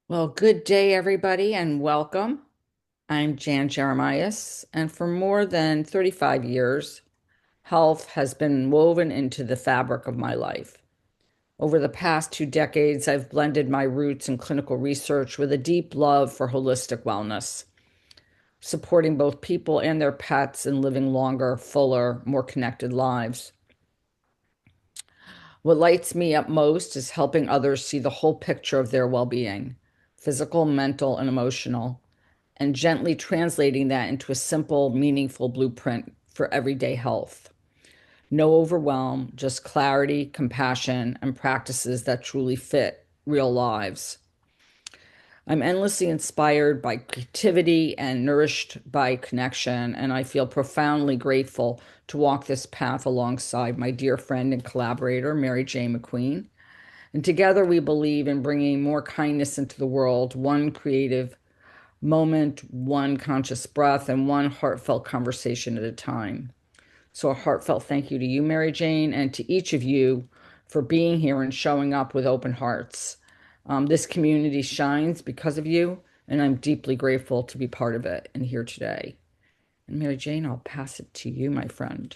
Well, good day, everybody, and welcome. I'm Jan Jeremias, and for more than 35 years, health has been woven into the fabric of my life. Over the past 2 decades, I've blended my roots in clinical research with a deep love for holistic wellness, supporting both people and their pets in living longer, fuller, more connected lives. What lights me up most is helping others see the whole picture of their well being, physical, mental, and emotional, and gently translating that into a simple, meaningful blueprint for everyday health. No overwhelm, just clarity, compassion, and practices that truly fit real lives. I'm endlessly inspired by creativity and nourished by connection, and I feel profoundly grateful to walk this path alongside my dear friend and collaborator, Mary J. McQueen. And together we believe in bringing more kindness into the world, one creative moment, one conscious breath, and one heartfelt conversation at a time. So, a heartfelt thank you to you, Mary Jane, and to each of you for being here and showing up with open hearts. This community shines because of you, and I'm deeply grateful to be part of it and here today. And Mary Jane, I'll pass it to you, my friend.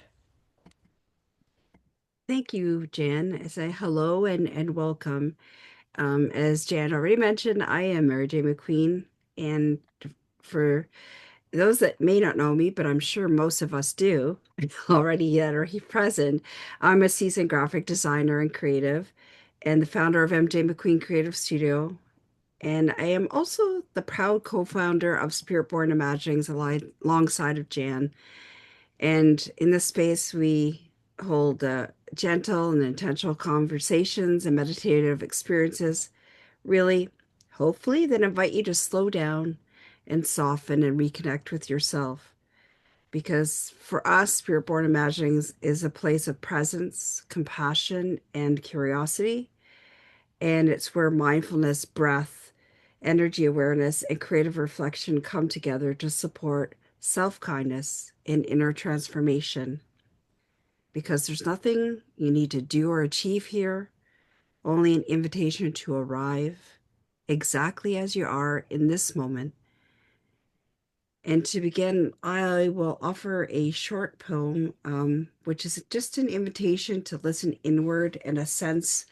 Thank you, Jan. I say hello and welcome. As Jan already mentioned, I am Mary J. McQueen. And for those that may not know me, but I'm sure most of us do already that are here present, I'm a seasoned graphic designer and creative and the founder of MJ McQueen Creative Studio. And I am also the proud co-founder of Spirit Born Imaginings alongside of Jan. And in this space, we hold gentle and intentional conversations and meditative experiences, really, hopefully, that invite you to slow down and soften and reconnect with yourself. Because for us, Spirit Born Imaginings is a place of presence, compassion, and curiosity. And it's where mindfulness, breath, energy awareness, and creative reflection come together to support self kindness and inner transformation. Because there's nothing you need to do or achieve here, only an invitation to arrive exactly as you are in this moment. And to begin, I will offer a short poem, which is just an invitation to listen inward and a sense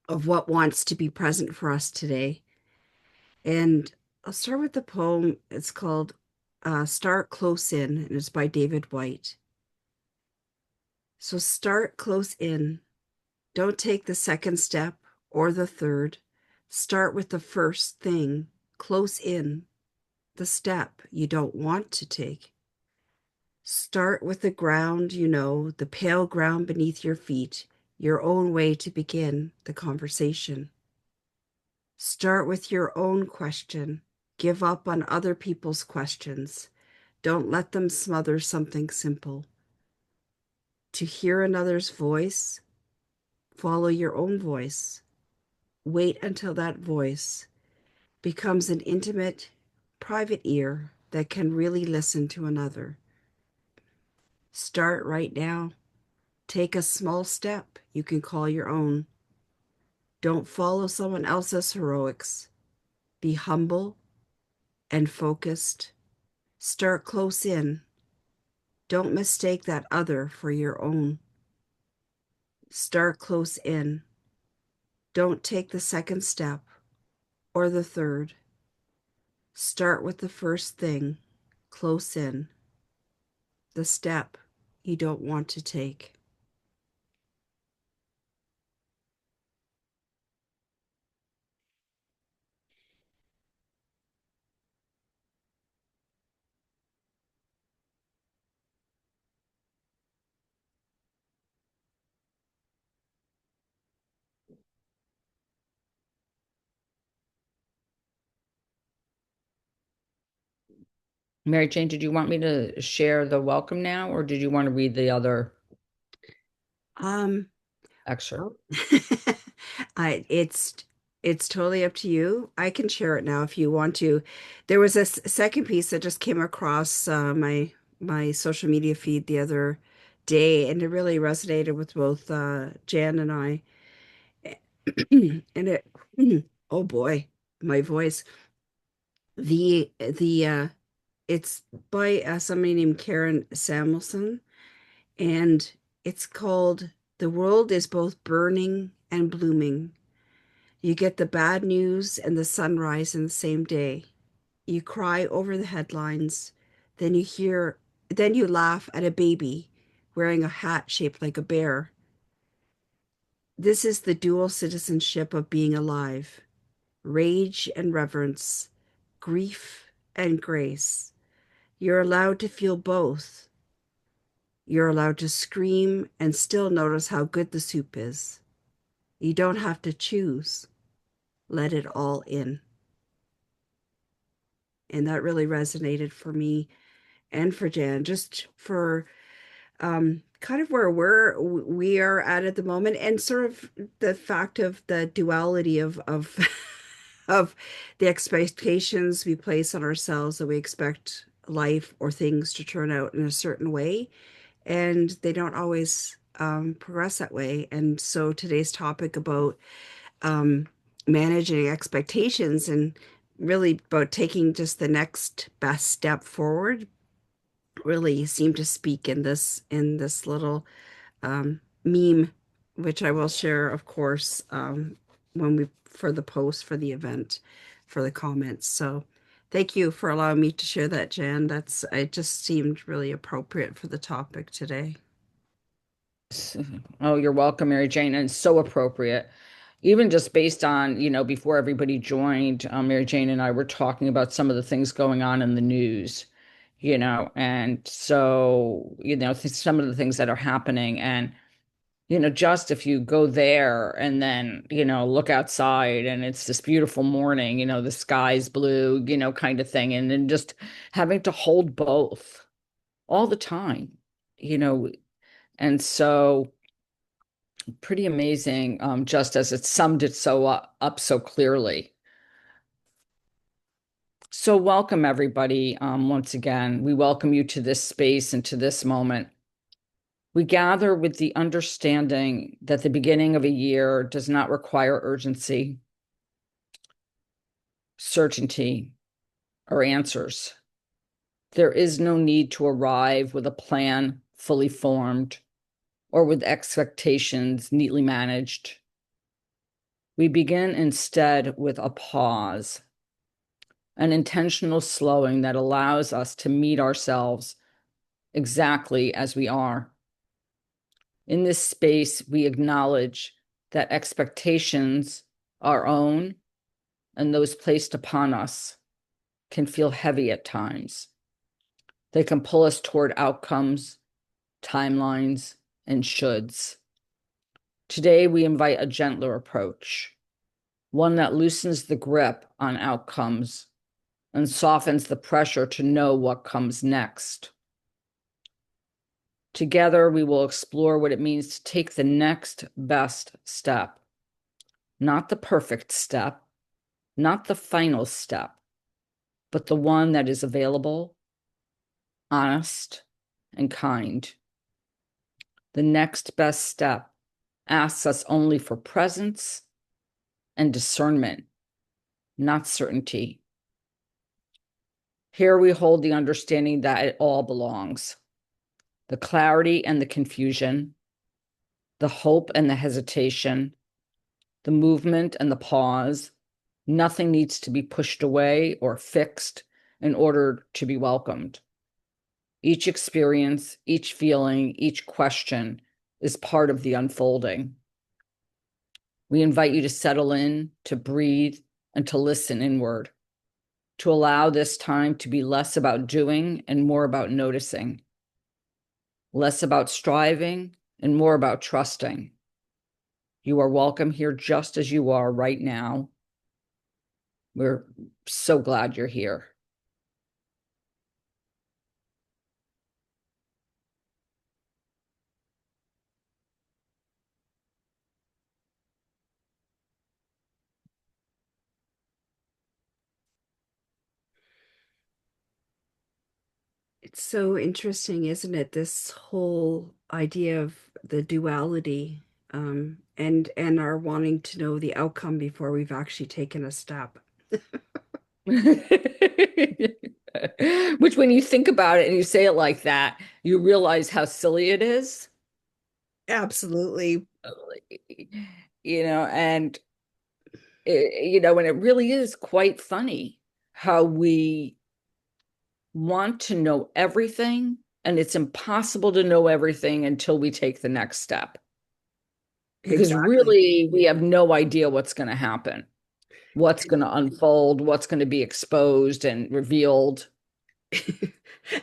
of what wants to be present for us today. And I'll start with the poem. It's called Start Close In, and it's by David White. So start close in. Don't take the second step or the third. Start with the first thing, close in, the step you don't want to take. Start with the ground you know, the pale ground beneath your feet, your own way to begin the conversation. Start with your own question. Give up on other people's questions. Don't let them smother something simple. To hear another's voice, follow your own voice. Wait until that voice becomes an intimate, private ear that can really listen to another. Start right now. Take a small step you can call your own. Don't follow someone else's heroics. Be humble and focused. Start close in. Don't mistake that other for your own. Start close in. Don't take the second step or the third. Start with the first thing, close in, the step you don't want to take. Mary Jane, did you want me to share the welcome now, or did you want to read the other Um, excerpt? oh. I it's totally up to you. I can share it now if you want to. There was a second piece that just came across my social media feed the other day, and it really resonated with both Jan and I. And it, oh boy, my voice. The it's by somebody named Karen Samuelson, and it's called "The World is Both Burning and Blooming." You get the bad news and the sunrise in the same day. You cry over the headlines, then you laugh at a baby wearing a hat shaped like a bear. This is the dual citizenship of being alive: rage and reverence, grief and grace. You're allowed to feel both. You're allowed to scream and still notice how good the soup is. You don't have to choose. Let it all in. And that really resonated for me and for Jan, just for kind of where we are at the moment, and sort of the fact of the duality of of the expectations we place on ourselves, that we expect life or things to turn out in a certain way, and they don't always progress that way. And so today's topic about um, managing expectations, and really about taking just the next best step forward, really seem to speak in this little meme, which I will share, of course, when we for the post for the event, for the comments. So thank you for allowing me to share that, Jan. That's it just seemed really appropriate for the topic today. Oh, you're welcome, Mary Jane, and so appropriate. Even just based on, before everybody joined, Mary Jane and I were talking about some of the things going on in the news, and so, some of the things that are happening. And, just if you go there and then, look outside and it's this beautiful morning, the sky's blue, kind of thing. And then just having to hold both all the time, you know, and so pretty amazing, just as it summed it up so clearly. So welcome everybody. Once again, we welcome you to this space and to this moment. We gather with the understanding that the beginning of a year does not require urgency, certainty, or answers. There is no need to arrive with a plan fully formed or with expectations neatly managed. We begin instead with a pause, an intentional slowing that allows us to meet ourselves exactly as we are. In this space, we acknowledge that expectations, our own and those placed upon us, can feel heavy at times. They can pull us toward outcomes, timelines, and shoulds. Today, we invite a gentler approach, one that loosens the grip on outcomes and softens the pressure to know what comes next. Together, we will explore what it means to take the next best step, not the perfect step, not the final step, but the one that is available, honest, and kind. The next best step asks us only for presence and discernment, not certainty. Here we hold the understanding that it all belongs: the clarity and the confusion, the hope and the hesitation, the movement and the pause. Nothing needs to be pushed away or fixed in order to be welcomed. Each experience, each feeling, each question is part of the unfolding. We invite you to settle in, to breathe, and to listen inward, to allow this time to be less about doing and more about noticing, less about striving and more about trusting. You are welcome here just as you are right now. We're so glad you're here. It's so interesting, isn't it? This whole idea of the duality, and our wanting to know the outcome before we've actually taken a step. Which, when you think about it and you say it like that, you realize how silly it is. Absolutely. And and it really is quite funny how we want to know everything, and it's impossible to know everything until we take the next step. Because Exactly. really, we have no idea what's going to happen, what's going to unfold, what's going to be exposed and revealed.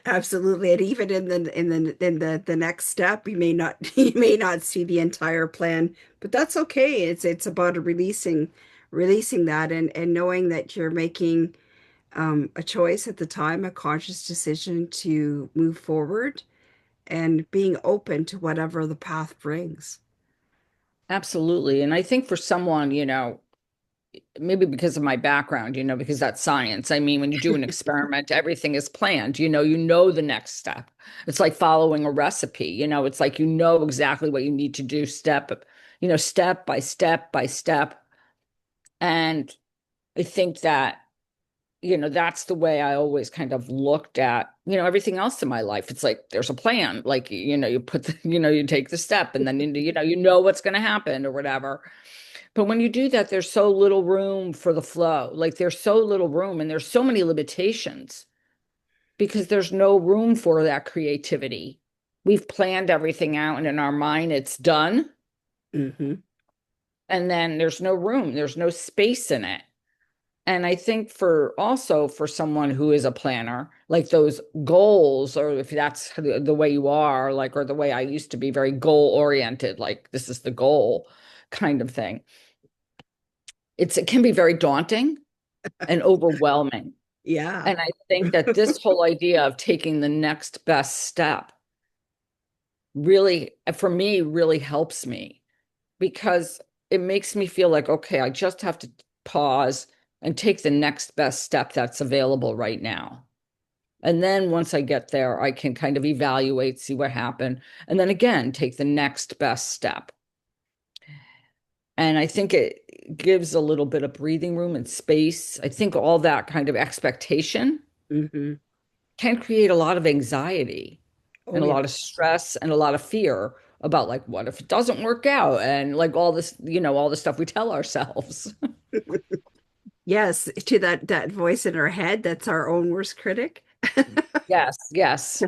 Absolutely. And even in the next step, you may not you may not see the entire plan, but that's okay. It's about releasing that and knowing that you're making a choice at the time, a conscious decision to move forward and being open to whatever the path brings. Absolutely. And I think for someone, maybe because of my background, because that's science. I mean, when you do an experiment, everything is planned. You know the next step. It's like following a recipe. It's like exactly what you need to do step by step by step. And I think that, that's the way I always kind of looked at, everything else in my life. It's like there's a plan. Like, you put you take the step and then you know what's going to happen or whatever. But when you do that, there's so little room for the flow. Like there's so little room and there's so many limitations because there's no room for that creativity. We've planned everything out and in our mind it's done. Hmm. And then there's no room, there's no space in it. And I think for someone who is a planner, like those goals, or if that's the way you are, like, or the way I used to be very goal oriented, like this is the goal kind of thing. It can be very daunting and overwhelming. Yeah. And I think that this whole idea of taking the next best step really, for me, really helps me because it makes me feel like, okay, I just have to pause and take the next best step that's available right now. And then once I get there, I can kind of evaluate, see what happened, and then again, take the next best step. And I think it gives a little bit of breathing room and space. I think all that kind of expectation Hmm. can create a lot of anxiety Oh and a yeah. lot of stress and a lot of fear about, like, what if it doesn't work out, and like all this, all the stuff we tell ourselves. Yes, to that voice in our head, that's our own worst critic. Yes, yes.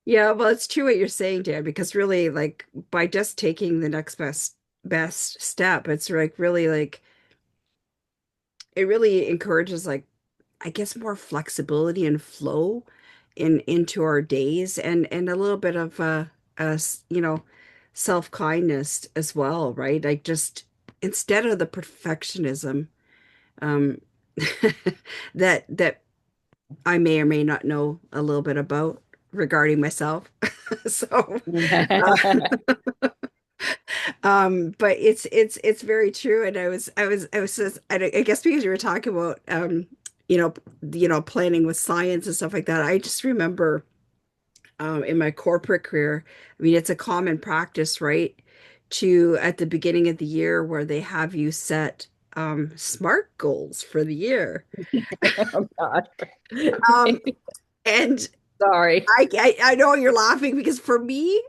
Yeah, well, it's true what you're saying, Dan, because really, like, by just taking the next best step, it's like really like it really encourages, like, I guess, more flexibility and flow into our days, and a little bit of self-kindness as well, right? Like, just instead of the perfectionism um that I may or may not know a little bit about regarding myself. So, but it's very true. And I was just, I guess because you were talking about you know, planning with science and stuff like that. I just remember in my corporate career, I mean, it's a common practice, right? To at the beginning of the year where they have you set SMART goals for the year. Oh God. Um, and Sorry. I know you're laughing because for me,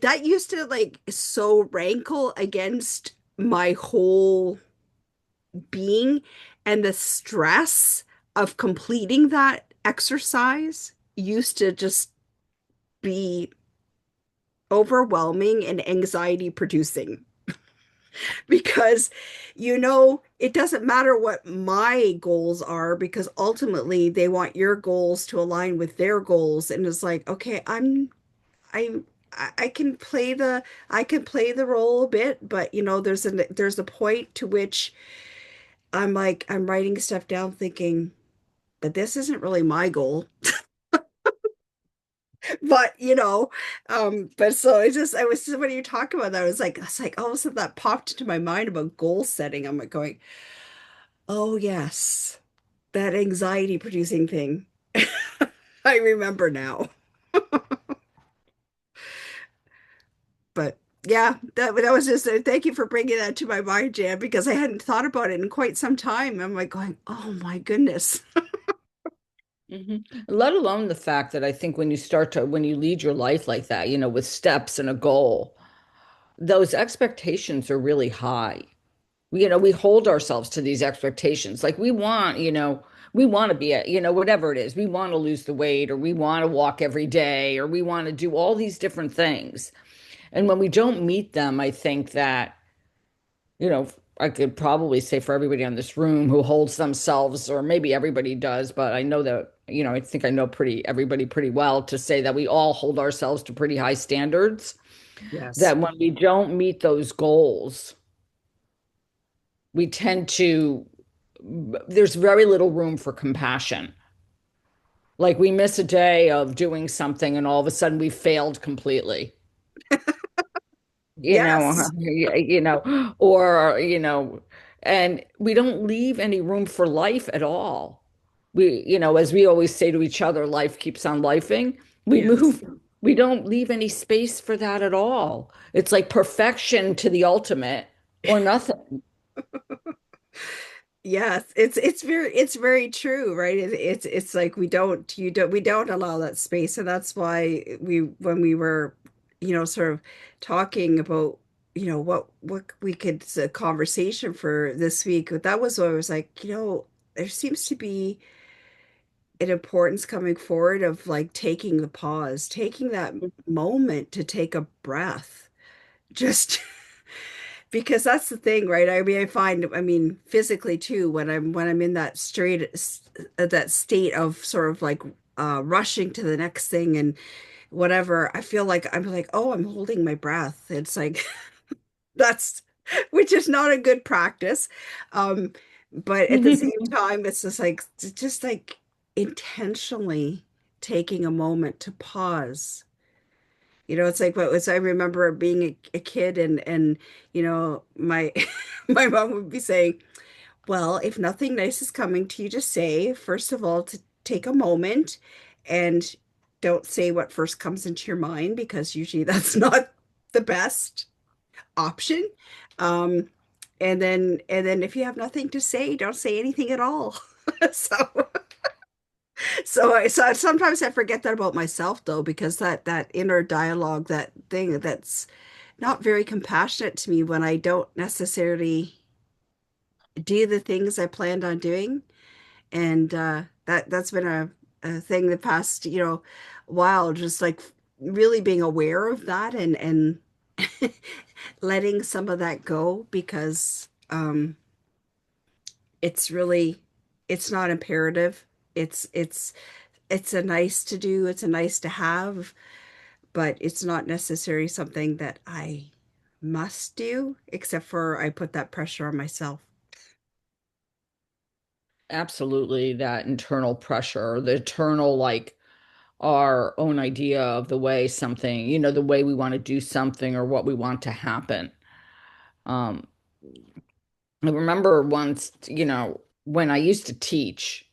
that used to like so rankle against my whole being, and the stress of completing that exercise used to just be overwhelming and anxiety producing because it doesn't matter what my goals are, because ultimately they want your goals to align with their goals, and it's like, okay, I'm I can play the role a bit, but there's a point to which I'm like, I'm writing stuff down thinking, but this isn't really my goal. But but so I was just, when you talk about that, I was like, all of a sudden that popped into my mind about goal setting. I'm like going, oh yes, that anxiety producing thing. I remember now. But Yeah, that was just thank you for bringing that to my mind, Jan, because I hadn't thought about it in quite some time. I'm like going, oh my goodness. Mhm. Let alone the fact that I think when you lead your life like that, with steps and a goal, those expectations are really high. We hold ourselves to these expectations. Like we want to be whatever it is. We want to lose the weight, or we want to walk every day, or we want to do all these different things. And when we don't meet them, I think that, you know, I could probably say for everybody in this room who holds themselves, or maybe everybody does, but I know that, I think I know everybody pretty well to say that we all hold ourselves to pretty high standards, Yes. that when we don't meet those goals, we tend to, there's very little room for compassion. Like we miss a day of doing something and all of a sudden we failed completely. you know, Yes. or, and we don't leave any room for life at all. As we always say to each other, life keeps on lifing. We Yes. move, we don't leave any space for that at all. It's like perfection to the ultimate or nothing. Yes, it's very true, right? It's like we don't allow that space, and that's why when we were, sort of talking about, what we could a conversation for this week. That was what I was like, there seems to be an importance coming forward of like taking the pause, taking that moment to take a breath, just because that's the thing, right? I mean, I mean, physically too, when I'm in that state of sort of like rushing to the next thing and whatever, I feel like I'm like, oh, I'm holding my breath. It's like that's which is not a good practice. Um, but at the same time, it's just like intentionally taking a moment to pause. It's like what was I remember being a kid and my my mom would be saying, "Well, if nothing nice is coming to you, just say, first of all, to take a moment and don't say what first comes into your mind because usually that's not the best option. Um, and then if you have nothing to say, don't say anything at all." So so sometimes I forget that about myself though, because that inner dialogue, that thing that's not very compassionate to me when I don't necessarily do the things I planned on doing. And that's been a thing the past, while, just like really being aware of that and letting some of that go because it's really it's not imperative. It's a nice to do, it's a nice to have, but it's not necessarily something that I must do, except for I put that pressure on myself. Absolutely, that internal pressure, the internal, like our own idea of the way something, the way we want to do something or what we want to happen. Um, I remember once, when I used to teach,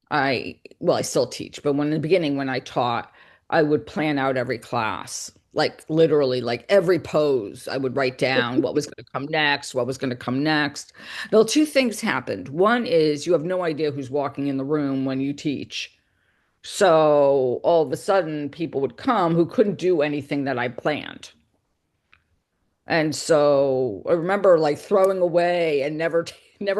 well, I still teach, but when in the beginning, when I taught, I would plan out every class, like literally, like every pose. I would write down what was going to come next, what was going to come next. Well, two things happened. One is you have no idea who's walking in the room when you teach. So all of a sudden, people would come who couldn't do anything that I planned. And so I remember like throwing away and never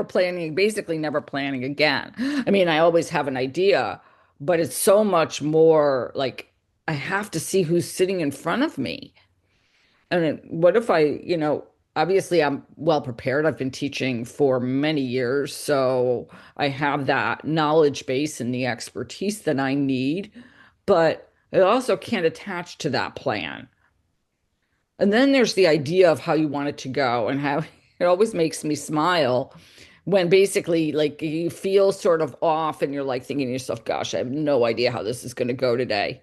planning, basically never planning again. I mean, I always have an idea, but it's so much more like I have to see who's sitting in front of me. And what if obviously I'm well prepared. I've been teaching for many years, so I have that knowledge base and the expertise that I need, but I also can't attach to that plan. And then there's the idea of how you want it to go and how it always makes me smile when basically like you feel sort of off and you're like thinking to yourself, gosh, I have no idea how this is going to go today.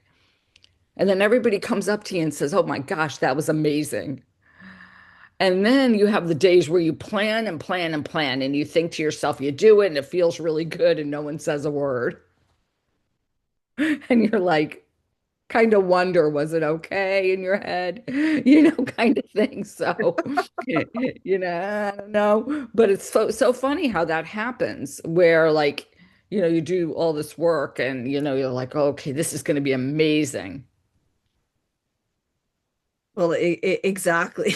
And then everybody comes up to you and says, oh my gosh, that was amazing. And then you have the days where you plan and plan and plan and you think to yourself, you do it and it feels really good and no one says a word. And you're like, kind of wonder, was it okay in your head? Kind of thing. So, I don't know. But it's so funny how that happens, where like, you do all this work and you're like, oh, okay, this is going to be amazing. Well, exactly.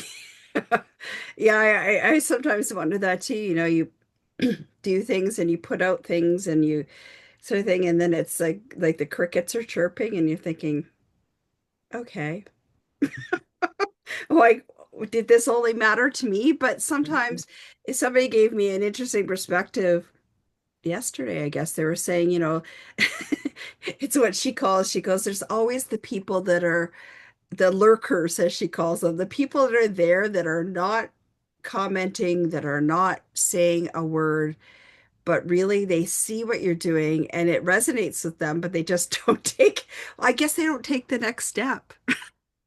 Yeah, I sometimes wonder that too. You do things and you put out things and you sort of thing, and then it's like the crickets are chirping, and you're thinking, okay, like did this only matter to me? But sometimes if somebody gave me an interesting perspective yesterday, I guess they were saying, it's what she goes, there's always the people that are the lurkers, as she calls them, the people that are there that are not commenting, that are not saying a word, but really they see what you're doing and it resonates with them, but they just don't take, I guess they don't take the next step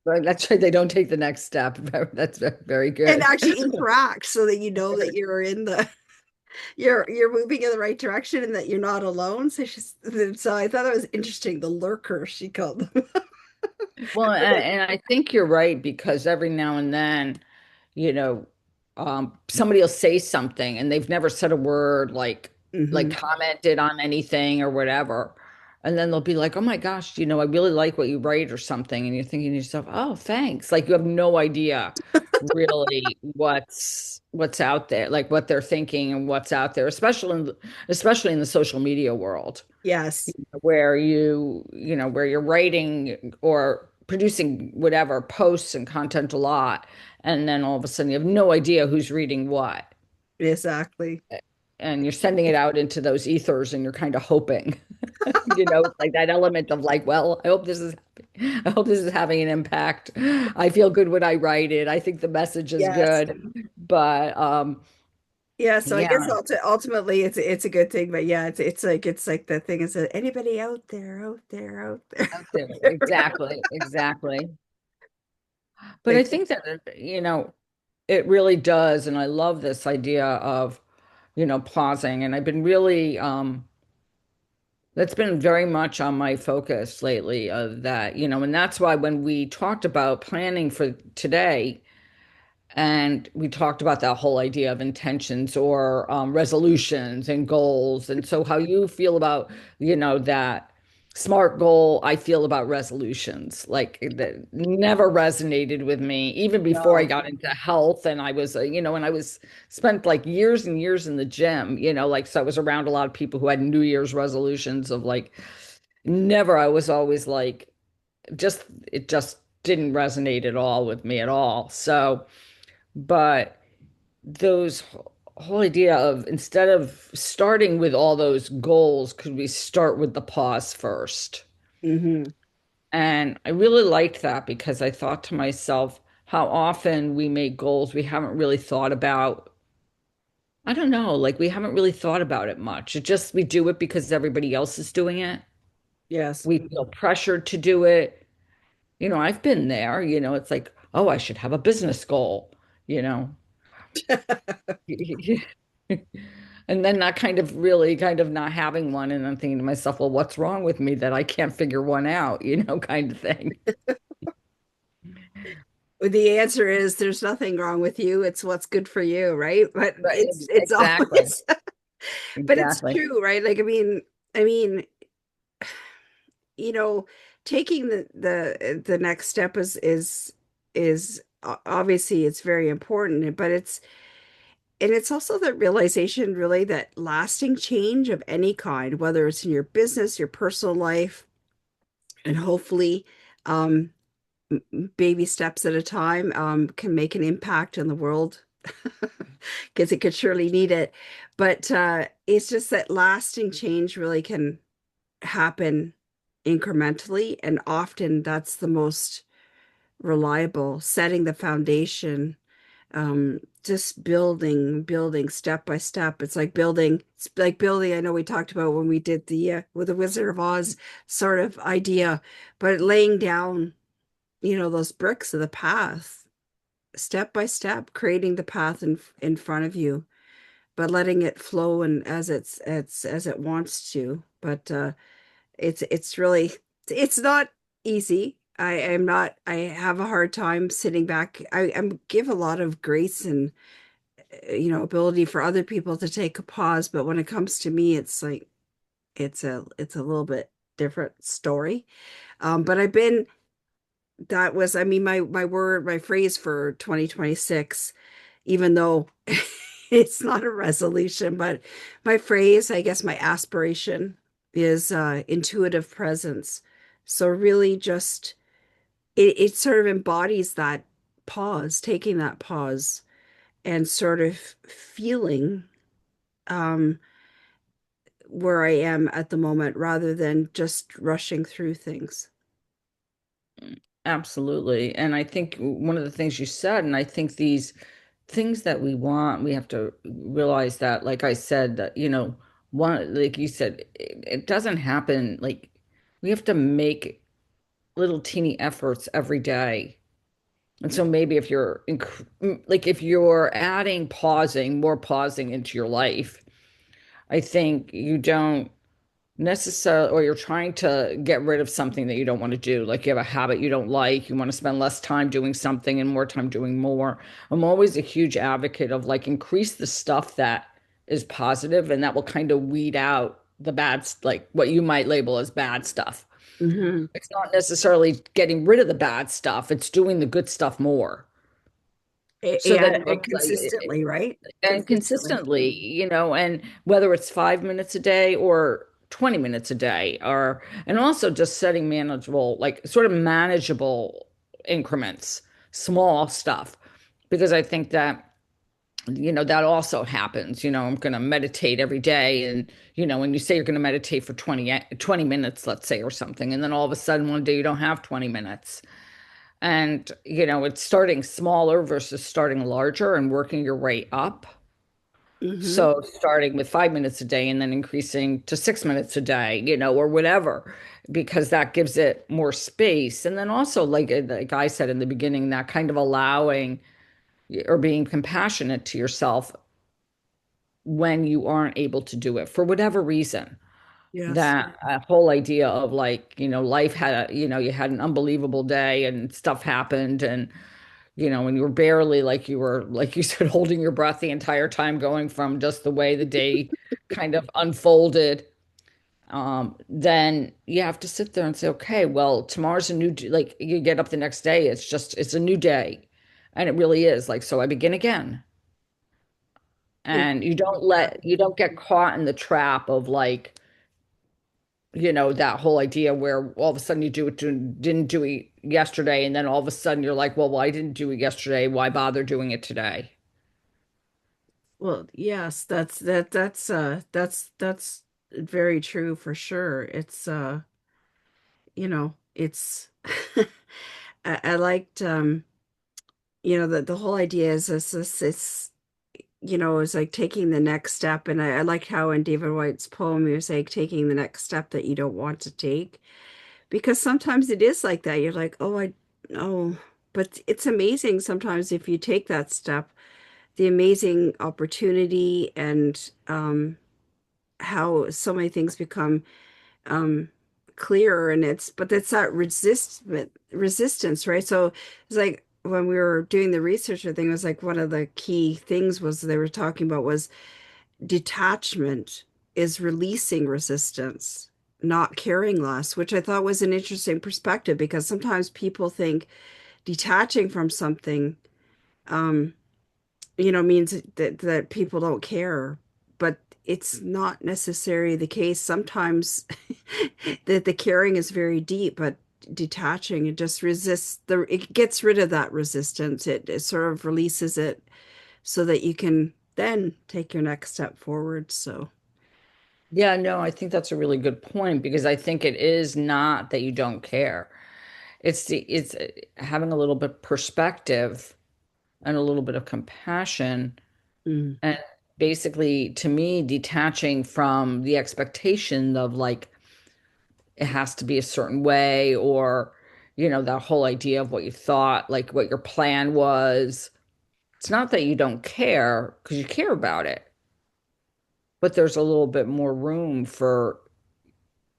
Right, that's right. They don't take the next step. That's very and good. actually interact so that you know that you're in the you're moving in the right direction and that you're not alone. So I thought that was interesting. The lurker, she called them. Well, and I think you're right because every now and then, you know, somebody will say something and they've never said a word, like Hmm. commented on anything or whatever. And then they'll be like, "Oh my gosh, I really like what you write," or something. And you're thinking to yourself, "Oh, thanks." Like you have no idea really what's out there, like what they're thinking and what's out there, especially in the social media world Yes. where where you're writing or producing whatever posts and content a lot, and then all of a sudden you have no idea who's reading what, Exactly. and you're sending it out into those ethers, and you're kind of hoping, it's like that element of like, well, I hope this is having an impact. I feel good when I write it. I think the message is Yes. good, but Yeah, so I guess yeah, ultimately it's a good thing, but yeah, it's like the thing is that anybody out there, out there, out out there, there. exactly. But I Like, think that it really does. And I love this idea of, pausing. And I've been really, that's been very much on my focus lately of that, and that's why when we talked about planning for today, and we talked about that whole idea of intentions or resolutions and goals. And so, how you feel about, that SMART goal, I feel about resolutions. Like that never resonated with me, even before I no. got into health. And I was, and I was spent like years and years in the gym, like, so I was around a lot of people who had New Year's resolutions of like, never, I was always like, it just didn't resonate at all with me at all. So, but those whole idea of instead of starting with all those goals, could we start with the pause first? Hmm. And I really liked that because I thought to myself, how often we make goals we haven't really thought about. I don't know, like we haven't really thought about it much. It just we do it because everybody else is doing it. Yes. We feel pressured to do it. I've been there, it's like, oh, I should have a business goal, you know. And then not kind of really kind of not having one and I'm thinking to myself, well, what's wrong with me that I can't figure one out, kind of thing. The answer is there's nothing wrong with you. It's what's good for you, right? But Right. it's Exactly. always but it's Exactly. true, right? Like I mean, you know, taking the next step is obviously it's very important, but it's also the realization really that lasting change of any kind, whether it's in your business, your personal life, and hopefully um baby steps at a time, can make an impact in the world because it could surely need it. But it's just that lasting change really can happen incrementally, and often that's the most reliable, setting the foundation, just building step by step. It's like building, I know we talked about when we did the with the Wizard of Oz sort of idea, but laying down, those bricks of the path, step by step, creating the path in front of you, but letting it flow and as it wants to. But it's really, it's not. easy. I am not, I have a hard time sitting back. I give a lot of grace and, ability for other people to take a pause. But when it comes to me, it's like, it's a little bit different story. But I've been, that was, I mean, my phrase for 2026, even though it's not a resolution, but my phrase, I guess my aspiration is intuitive presence. So really just it sort of embodies that pause, taking that pause and sort of feeling um, where I am at the moment rather than just rushing through things. Absolutely. And I think one of the things you said, and I think these things that we want, we have to realize that, like I said, that, one, like you said, it doesn't happen. Like we have to make little teeny efforts every day. And so maybe if you're like if you're adding pausing, more pausing into your life, I think you don't necessarily, or you're trying to get rid of something that you don't want to do. Like you have a habit you don't like, you want to spend less time doing something and more time doing more. I'm always a huge advocate of like increase the stuff that is positive, and that will kind of weed out the bad, like what you might label as bad stuff. Hmm. It's not necessarily getting rid of the bad stuff, it's doing the good stuff more. So that it And makes like consistently, right? and Consistently. consistently, and whether it's 5 minutes a day or 20 minutes a day, or and also just setting manageable, like sort of manageable increments, small stuff, because I think that that also happens. I'm going to meditate every day, and when you say you're going to meditate for 20 minutes, let's say, or something, and then all of a sudden one day you don't have 20 minutes. And it's starting smaller versus starting larger and working your way up. Hmm. So starting with 5 minutes a day and then increasing to 6 minutes a day, or whatever, because that gives it more space. And then also, like I said in the beginning, that kind of allowing or being compassionate to yourself when you aren't able to do it for whatever reason. Yes. That whole idea of like, life had you had an unbelievable day and stuff happened, and and you were barely, like you were, like you said, holding your breath the entire time, going from just the way the day kind of unfolded. Then you have to sit there and say, okay, well, tomorrow's a like you get up the next day, it's a new day. And it really is like, so I begin again. And you don't get caught in the trap of like, that whole idea where all of a sudden you didn't do it yesterday, and then all of a sudden you're like, well, I didn't do it yesterday. Why bother doing it today? Well, yes, that's very true for sure. It's it's I liked that the whole idea is this is like taking the next step. And I liked how in David White's poem he was like taking the next step that you don't want to take. Because sometimes it is like that. You're like, oh, but it's amazing sometimes if you take that step, the amazing opportunity and how so many things become um clearer. And but it's that resistance, right? So it's like when we were doing the research, I think it was like one of the key things was they were talking about was detachment is releasing resistance, not caring less, which I thought was an interesting perspective because sometimes people think detaching from something um means that people don't care, but it's not necessarily the case. Sometimes that the caring is very deep, but detaching, it just resists it gets rid of that resistance. It sort of releases it so that you can then take your next step forward. So, Yeah, no, I think that's a really good point, because I think it is not that you don't care. It's having a little bit perspective and a little bit of compassion, mm, and basically, to me, detaching from the expectation of like it has to be a certain way, or that whole idea of what you thought, like what your plan was. It's not that you don't care, because you care about it, but there's a little bit more room for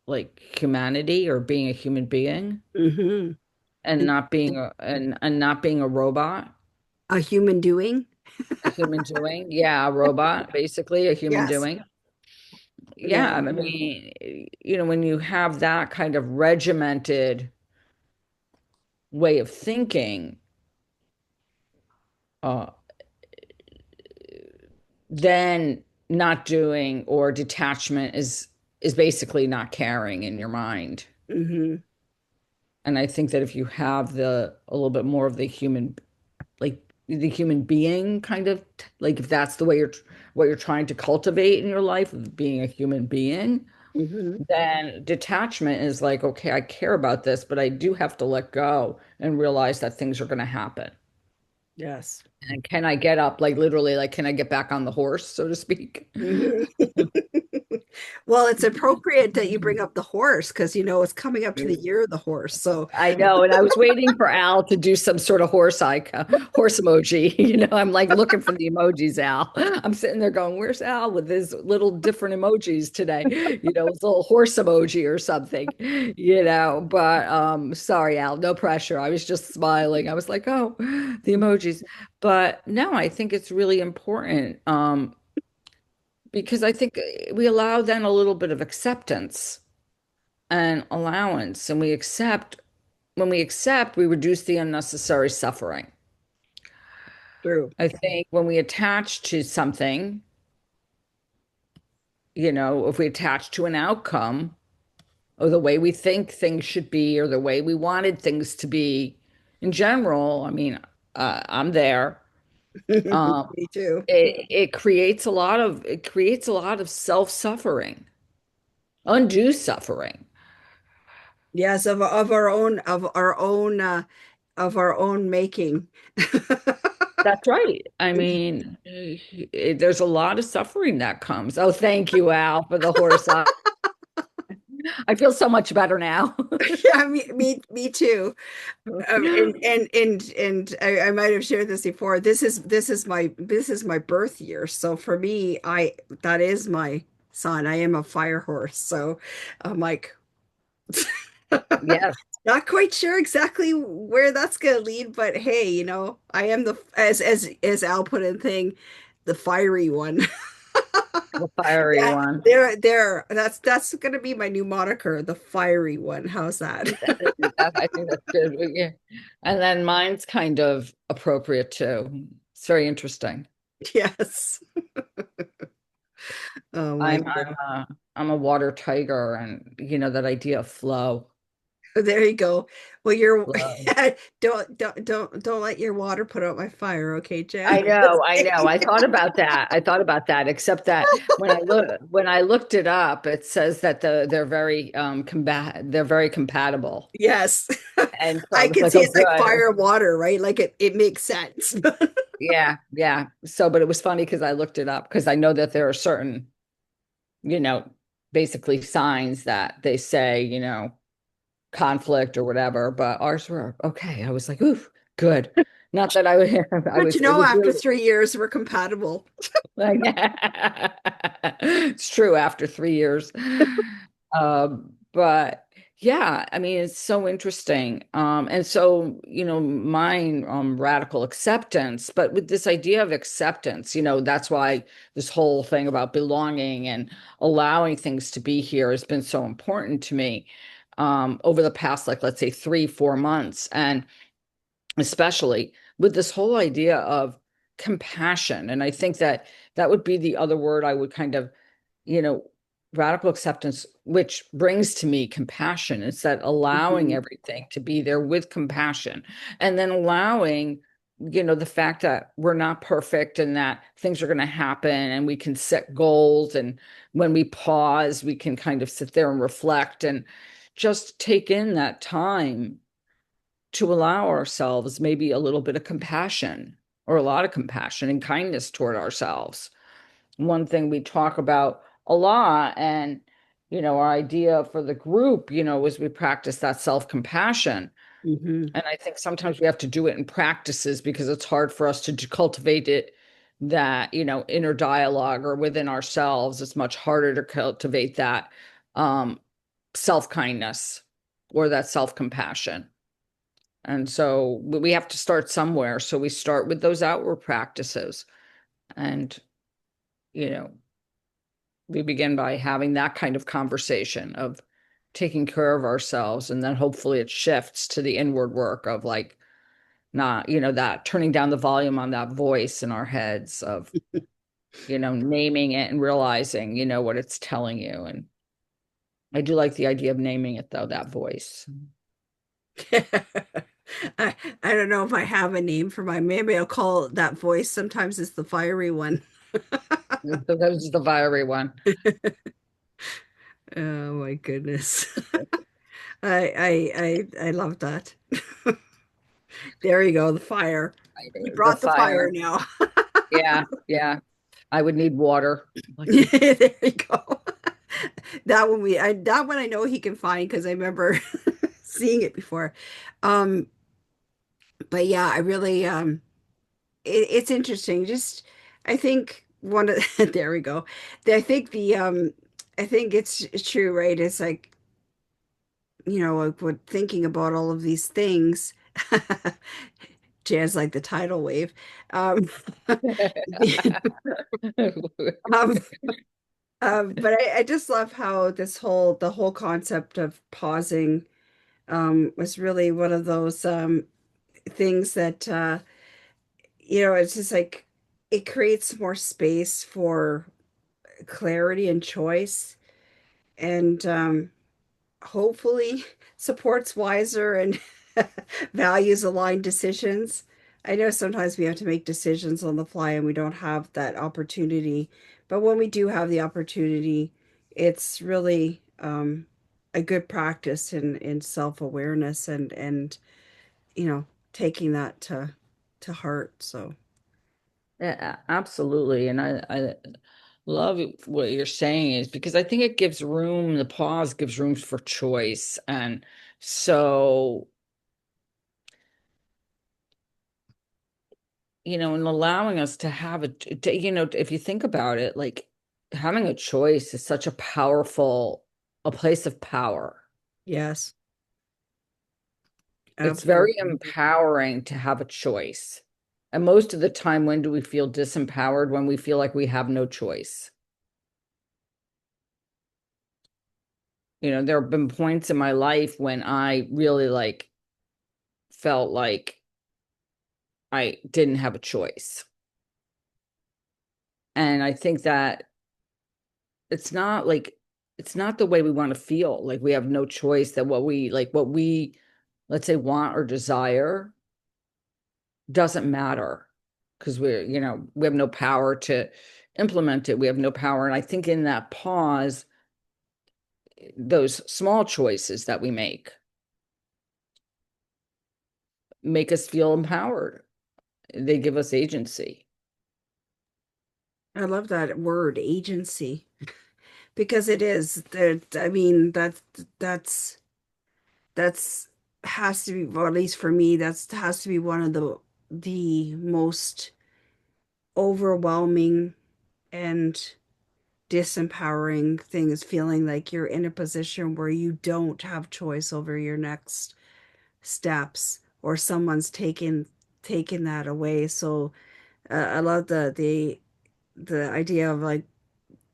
like humanity or being a human being Mm-hmm. and And not being and not being a robot, a human doing. a human doing. Yeah, a robot, basically a human Yes. doing. Yeah. Yeah, I mean, when you have that kind of regimented way of thinking, uh, then not doing or detachment is basically not caring in your mind. Mm-hmm. And I think that if you have a little bit more of the human, like the human being kind of like if that's the way what you're trying to cultivate in your life of being a human being, Mm-hmm. then detachment is like, okay, I care about this, but I do have to let go and realize that things are going to happen. Yes. And can I get up, like literally, like, can I get back on the horse, so to speak? Mhm. Well, it's appropriate that you bring up the horse because it's coming up to the year of the horse. So, I know, and I was waiting for Al to do some sort of horse icon, horse emoji. I'm like looking for the emojis, Al. I'm sitting there going, "Where's Al with his little different emojis today?" His little horse emoji or something. But sorry, Al, no pressure. I was just smiling. I was like, "Oh, the emojis." But no, I think it's really important because I think we allow then a little bit of acceptance and allowance, and when we accept, we reduce the unnecessary suffering. true. I think when we attach to something, if we attach to an outcome or the way we think things should be or the way we wanted things to be in general, I mean, I'm there. Um, Me too. it creates a lot of self-suffering, undue suffering. Yes, of our own making. That's right. I mean, there's a lot of suffering that comes. Oh, thank you, Al, for the horse. I feel so much better now. Yeah, me too. And I might have shared this before. This is my birth year. So for me, I that is my son. I am a fire horse. So I'm like, Yes, not quite sure exactly where that's gonna lead, but hey, I am the as Al put in thing, the fiery one. the fiery Yeah, one. that's gonna be my new moniker, the fiery one. How's that? I think that's good. Yeah. And then mine's kind of appropriate too. It's very interesting. Yes. Oh my I'm God. I'm a, I'm a water tiger, and that idea of flow. There you go. Well, you're Flow. don't let your water put out my fire, okay, Jan? I know, I know. I thought about that. I thought about that, except that when I looked it up, it says that they're very compatible. Yes. And so I I was can like, see oh, it's like good. fire and water, right? Like it makes sense. Yeah, yeah. So, but it was funny because I looked it up because I know that there are certain, you know, basically signs that they say, conflict or whatever, but ours were okay. I was like, ooh, good. Not that I would, But it was after really 3 years, we're compatible. like, it's true after 3 years. But yeah, I mean, it's so interesting. And so, mine, radical acceptance, but with this idea of acceptance, that's why this whole thing about belonging and allowing things to be here has been so important to me, over the past, like, let's say 3, 4 months. And especially with this whole idea of compassion. And I think that that would be the other word I would kind of, you know, radical acceptance, which brings to me compassion. It's that allowing Mhm. everything to be there with compassion and then allowing, the fact that we're not perfect and that things are going to happen and we can set goals. And when we pause, we can kind of sit there and reflect and just take in that time to allow ourselves maybe a little bit of compassion or a lot of compassion and kindness toward ourselves. One thing we talk about a lot, and our idea for the group, is we practice that self-compassion. Mhm. And I think sometimes we have to do it in practices because it's hard for us to cultivate it, that, inner dialogue or within ourselves. It's much harder to cultivate that um self-kindness or that self-compassion. And so we have to start somewhere. So we start with those outward practices. And, you know, we begin by having that kind of conversation of taking care of ourselves. And then hopefully it shifts to the inward work of like, not, that turning down the volume on that voice in our heads of, naming it and realizing, what it's telling you. And I do like the idea of naming it though, that voice. I don't know if I have a name for my, maybe I'll call that voice. Sometimes it's the fiery one. That was the fiery one. Oh my goodness. I love that. There you go, the fire. You The brought the fire fire. now. Yeah, yeah. I would need water. Like, There you go. That one I know he can find because I remember seeing it before. Um, but yeah, I really it's interesting. Just I think one of there we go. I think I think it's true, right? It's like, like what thinking about all of these things. Jazz like the tidal wave. Um, um, but I just love how the whole concept of pausing was really one of those things that it's just like it creates more space for clarity and choice, and hopefully supports wiser and values aligned decisions. I know sometimes we have to make decisions on the fly and we don't have that opportunity, but when we do have the opportunity, it's really a good practice in self-awareness and taking that to heart. So yeah, absolutely. And I love what you're saying is because I think it gives room, the pause gives room for choice. And so, and allowing us to have if you think about it, like having a choice is such a place of power. yes, It's very absolutely. empowering to have a choice. And most of the time, when do we feel disempowered? When we feel like we have no choice. There have been points in my life when I really like felt like I didn't have a choice. And I think that it's not like it's not the way we want to feel, like we have no choice, that what we let's say want or desire doesn't matter because we have no power to implement it. We have no power. And I think in that pause, those small choices that we make us feel empowered. They give us agency. I love that word agency because it is that. I mean, that's has to be, well, at least for me, that's has to be one of the most overwhelming and disempowering things, feeling like you're in a position where you don't have choice over your next steps or someone's taken that away. So I love the idea of like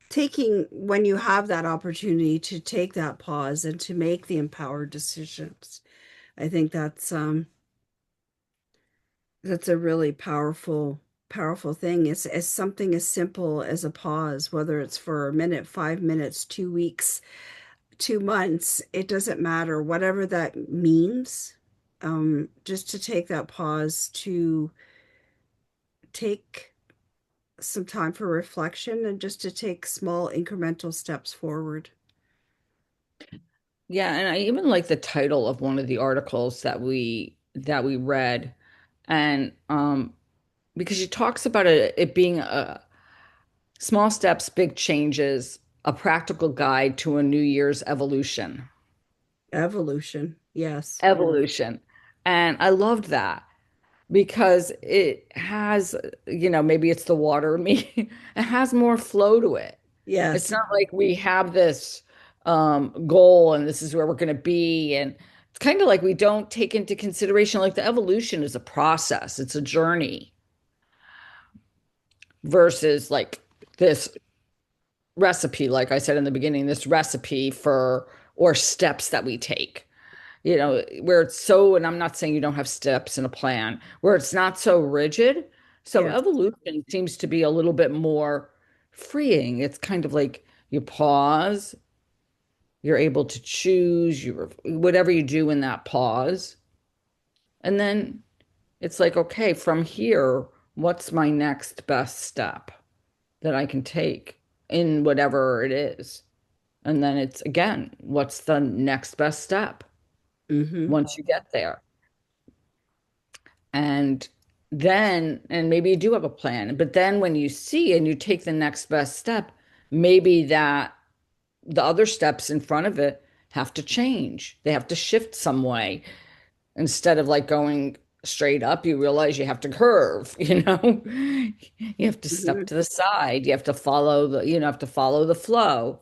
taking, when you have that opportunity to take that pause and to make the empowered decisions. I think that's a really powerful thing. It's as something as simple as a pause, whether it's for a minute, 5 minutes, 2 weeks, 2 months, it doesn't matter, whatever that means. Just to take that pause, to take some time for reflection and just to take small incremental steps forward. Yeah, and I even like the title of one of the articles that we read, and because she talks about it being a small steps, big changes, a practical guide to a New Year's evolution. Evolution. Yes. Evolution. And I loved that because it has, maybe it's the water in me, it has more flow to it. It's Yes. not like we have this. goal and this is where we're going to be. And it's kind of like we don't take into consideration like the evolution is a process, it's a journey versus like this recipe, like I said in the beginning, this recipe for or steps that we take. Where it's so, and I'm not saying you don't have steps and a plan, where it's not so rigid. So Yes. evolution seems to be a little bit more freeing. It's kind of like you pause, you're able to choose whatever you do in that pause. And then it's like, okay, from here, what's my next best step that I can take in whatever it is? And then it's again, what's the next best step Mm-hmm. once you get there? And and maybe you do have a plan, but then when you see and you take the next best step, maybe that the other steps in front of it have to change. They have to shift some way. Instead of like going straight up, you realize you have to curve, you know? You have to Mm-hmm. step to the side. You have to follow have to follow the flow.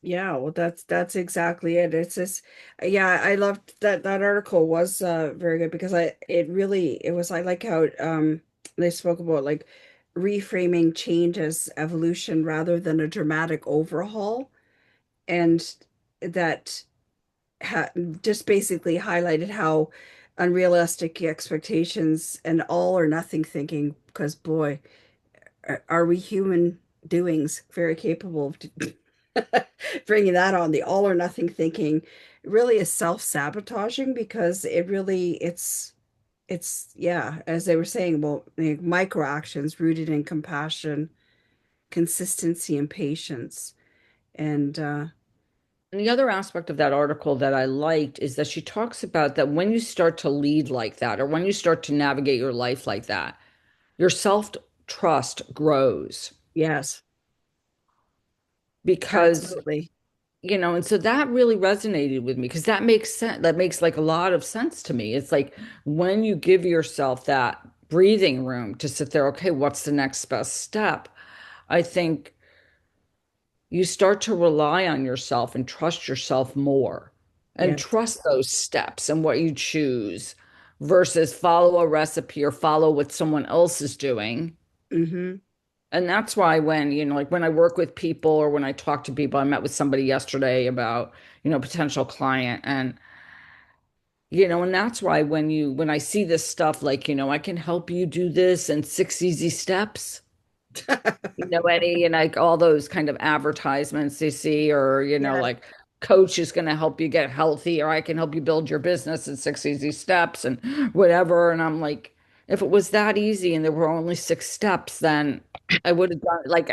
Yeah, well, that's exactly it. It's just, yeah, I loved that article was very good because it was I like how they spoke about like reframing change as evolution rather than a dramatic overhaul, and that ha just basically highlighted how unrealistic expectations and all or nothing thinking, because boy, are we human doings very capable of bringing that on. The all or nothing thinking really is self-sabotaging because it's yeah, as they were saying, well, micro actions rooted in compassion, consistency, and patience. And And the other aspect of that article that I liked is that she talks about that when you start to lead like that, or when you start to navigate your life like that, your self-trust grows yes, because absolutely. and so that really resonated with me because that makes sense. That makes like a lot of sense to me. It's like when you give yourself that breathing room to sit there, okay, what's the next best step? I think you start to rely on yourself and trust yourself more and Yes. trust those steps and what you choose versus follow a recipe or follow what someone else is doing. Mm-hmm. And that's why when, like when I work with people or when I talk to people, I met with somebody yesterday about, potential client and that's why when I see this stuff like, I can help you do this in 6 easy steps, like all those kind of advertisements you see, or, Yeah. like coach is going to help you get healthy, or I can help you build your business in 6 easy steps and whatever. And I'm like, if it was that easy and there were only 6 steps, then I would have done like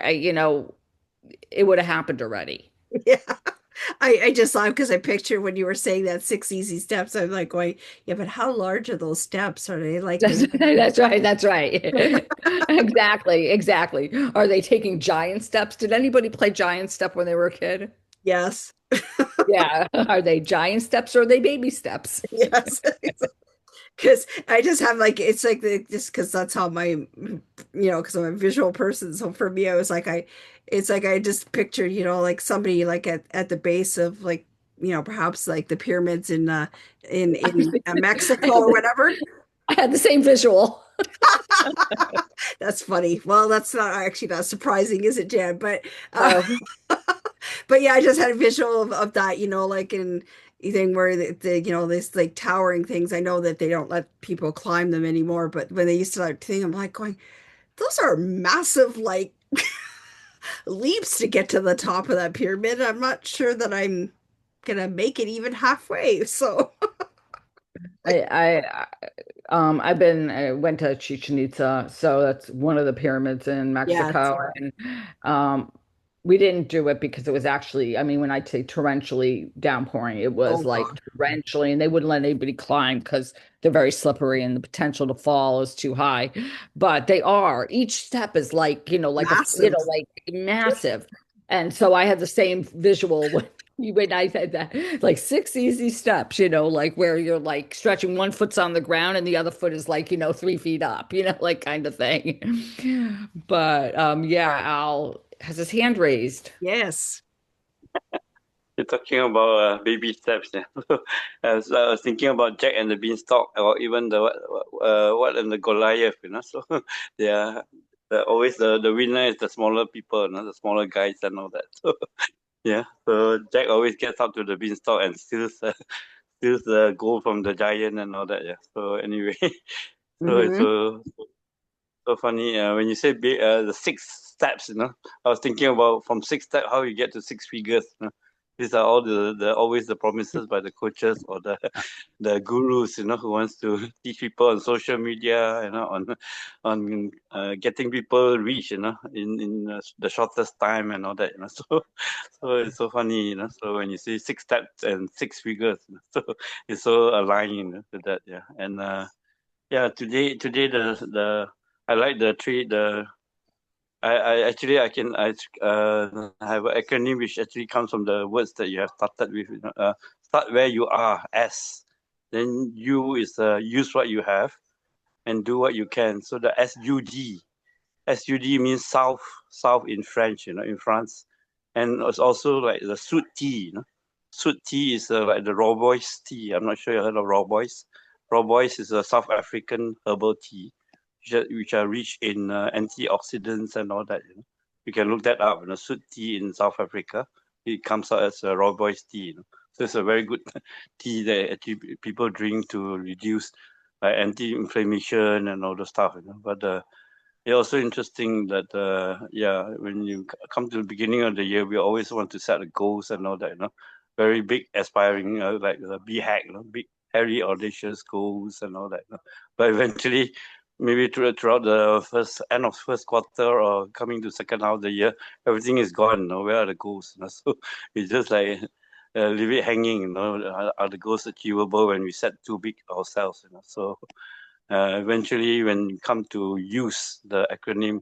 it would have happened already. Yeah. I just saw because I pictured when you were saying that 6 easy steps, I'm like going, yeah, but how large are those steps? Are they like That's, maybe that's right. That's right. Exactly. Exactly. Are they taking giant steps? Did anybody play giant step when they were a kid? yes. Yeah. Are they giant steps or are they baby steps? Yes. Because I just have like it's like just because that's how because I'm a visual person. So for me, I was like it's like I just pictured like somebody like at the base of like perhaps like the pyramids in Mexico or whatever. I had the same visual. That's funny. Well, that's not actually not surprising, is it, Jan? Oh, But yeah, I just had a visual of that, like in thing where this like towering things. I know that they don't let people climb them anymore, but when they used to like thing, I'm like going, those are massive like leaps to get to the top of that pyramid. I'm not sure that I'm gonna make it even halfway. So I I went to Chichen Itza, so that's one of the pyramids in yeah, Mexico, and um, we didn't do it because it was actually, I mean, when I say torrentially downpouring, it oh was like God, torrentially, and they wouldn't let anybody climb because they're very slippery and the potential to fall is too high. But they are. Each step is like, like massive. like massive. And so I had the same visual when I said that, like 6 easy steps, like where you're like stretching one foot's on the ground and the other foot is like, 3 feet up, like kind of thing. But yeah, Al, has his hand raised. Yes. You're talking about baby steps. Yeah. I was thinking about Jack and the Beanstalk, or even the what and the Goliath. So they are always the winner is the smaller people, the smaller guys and all that. So yeah, so Jack always gets up to the Beanstalk and steals the gold from the giant and all that. Yeah. So anyway, so it's Mm-hmm. so funny. When you say the 6 steps, I was thinking about from 6 steps how you get to 6 figures. These are all the always the promises by the coaches or the gurus, who wants to teach people on social media, on getting people rich, in the shortest time and all that. So it's so funny, So when you see 6 steps and 6 figures, so it's so aligned, to that, yeah. And yeah, today the I like the three the I actually I have an acronym which actually comes from the words that you have started with. Start where you are, S. Then U is use what you have and do what you can. So the SUD. SUD means south in French, in France. And it's also like the sud tea, Sud tea is like the raw boys tea. I'm not sure you heard of raw boys. Raw boys is a South African herbal tea which are rich in antioxidants and all that. You can look that up. Sud tea in South Africa, it comes out as a raw boys tea. So it's a very good tea that actually people drink to reduce anti-inflammation and all the stuff. But it's also interesting that yeah, when you come to the beginning of the year, we always want to set the goals and all that. Very big, aspiring, like the BHAG, big, hairy, audacious goals and all that. But eventually, maybe throughout the end of first quarter or coming to second half of the year, everything is gone. Where are the goals? So it's just like leave it hanging. Are the goals achievable when we set too big ourselves? So eventually, when you come to use the acronym,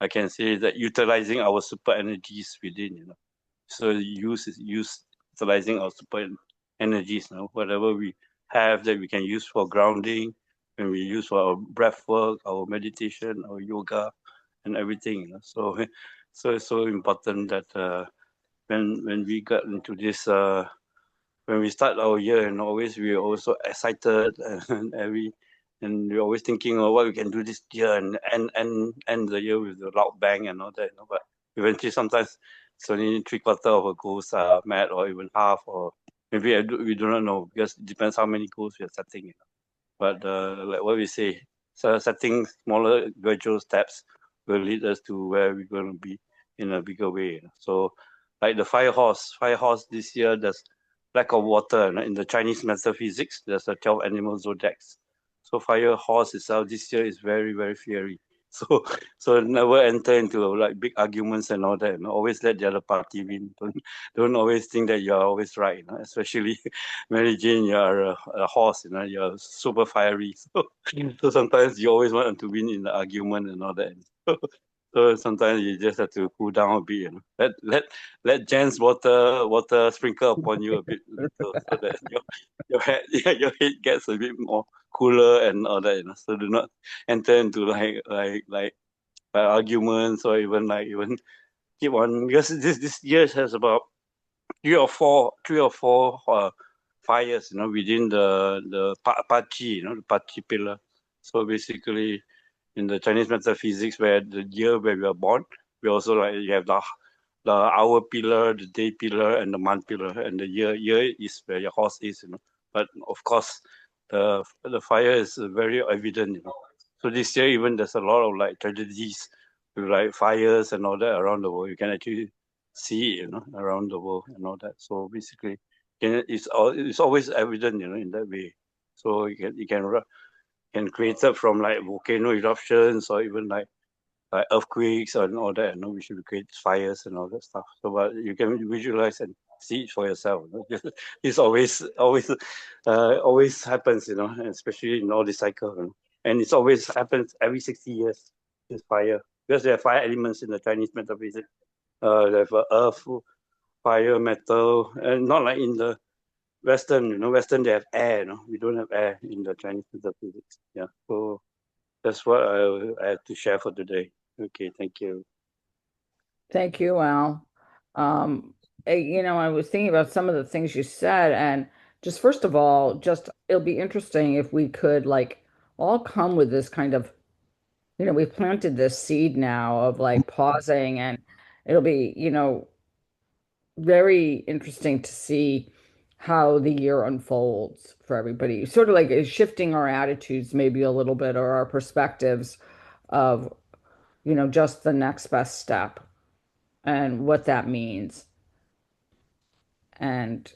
I can say that utilizing our super energies within. So utilizing our super energies. Whatever we have that we can use for grounding, when we use for our breath work, our meditation, our yoga, and everything. So so it's so important that when we got into this. When we start our year, and always we're also excited and we're always thinking of what we can do this year and end the year with a loud bang and all that. But eventually, sometimes it's only three-quarter of our goals are met, or even half, or maybe we do not know, because it depends how many goals we are setting. But like what we say, so setting smaller gradual steps will lead us to where we're going to be in a bigger way. So, like the fire horse this year, there's lack of water. In the Chinese metaphysics, there's a 12 animal zodiacs. So fire horse itself this year is very, very fiery. So so never enter into like big arguments and all that. Always let the other party win. Don't always think that you're always right. Especially Mary Jane, you're a horse. You're super fiery. So sometimes you always want to win in the argument and all that. So sometimes you just have to cool down a bit. Let Jen's water sprinkle upon you a bit little, so that your head your head gets a bit more cooler and all that. So do not enter into like arguments, or even keep on, because this year has about three or four fires, within the Pachi, the Pachi pillar. So basically, in the Chinese metaphysics, where the year where we are born, we also like you have the hour pillar, the day pillar, and the month pillar, and the year is where your horse is. But of course, the fire is very evident. So this year, even there's a lot of like tragedies with like fires and all that around the world. You can actually see it, around the world and all that. So basically, it's always evident, in that way. So you can create it from like volcano eruptions, or even like earthquakes and all that. We should create fires and all that stuff. So, but you can visualize and see it for yourself. It's always happens, especially in all this cycle. And it's always happens every 60 years. This fire, because there are fire elements in the Chinese metaphysics. They have earth, fire, metal, and not like in the Western. Western they have air. We don't have air in the Chinese metaphysics. Yeah. So that's what I have to share for today. Okay, thank you. Thank you, Al. I was thinking about some of the things you said, and just first of all, just it'll be interesting if we could like all come with this kind of, we've planted this seed now of like pausing, and it'll be, very interesting to see how the year unfolds for everybody. Sort of like shifting our attitudes maybe a little bit or our perspectives of, just the next best step and what that means. And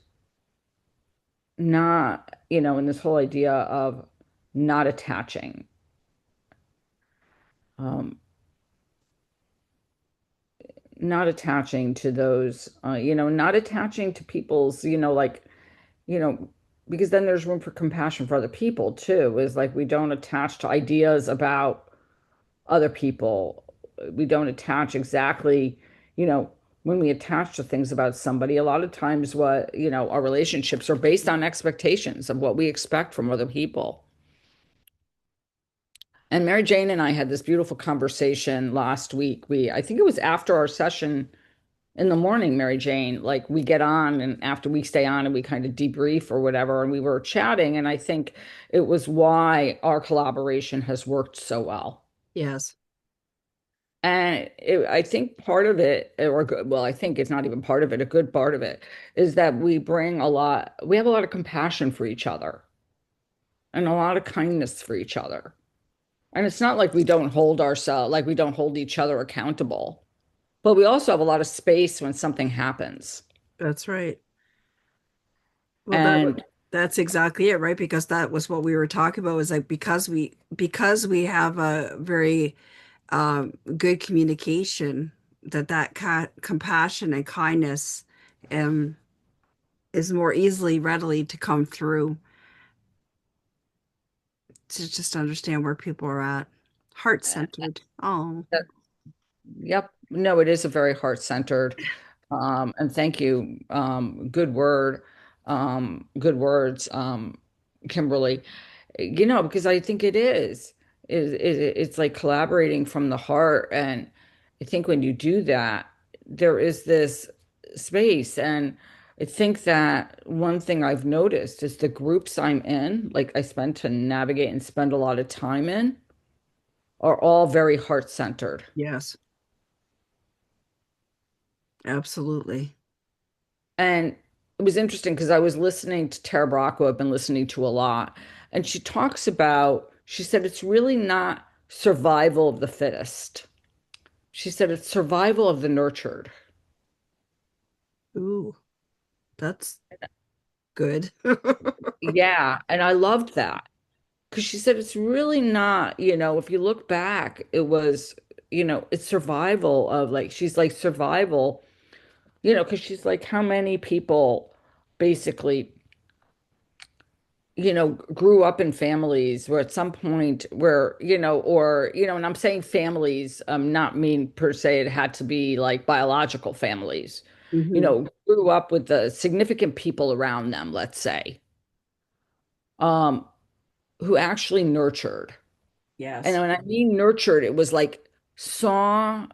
not, in this whole idea of not attaching, um, not attaching to those, not attaching to people's, like, you know, because then there's room for compassion for other people too, is like we don't attach to ideas about other people. We don't attach exactly, you know, when we attach to things about somebody, a lot of times our relationships are based on expectations of what we expect from other people. And Mary Jane and I had this beautiful conversation last week. I think it was after our session in the morning, Mary Jane, like we get on and after we stay on and we kind of debrief or whatever, and we were chatting. And I think it was why our collaboration has worked so well. Yes, And I think part of it, or good, well, I think it's not even part of it, a good part of it is that we have a lot of compassion for each other and a lot of kindness for each other. And it's not like we don't hold each other accountable, but we also have a lot of space when something happens. that's right. Well, And that's exactly it, right? Because that was what we were talking about, was like because we have a very good communication, that compassion and kindness um is more easily readily to come through, to just understand where people are at. Heart-centered. Oh, that, yep, no, it is a very heart-centered. And thank you. Good word. Good words, Kimberly. Because I think it it's like collaborating from the heart. And I think when you do that, there is this space. And I think that one thing I've noticed is the groups I'm in, like I spend to navigate and spend a lot of time in, are all very heart-centered. yes, absolutely. And it was interesting because I was listening to Tara Bracco, I've been listening to a lot, and she said it's really not survival of the fittest. She said it's survival of the nurtured. Ooh, that's good. Yeah, and I loved that because she said it's really not, if you look back, it was, it's survival of like, she's like survival, because she's like, how many people basically grew up in families where at some point where, and I'm saying families, not mean per se it had to be like biological families, Hmm. grew up with the significant people around them, let's say, um, who actually nurtured. And Yes. when I mean nurtured, it was like saw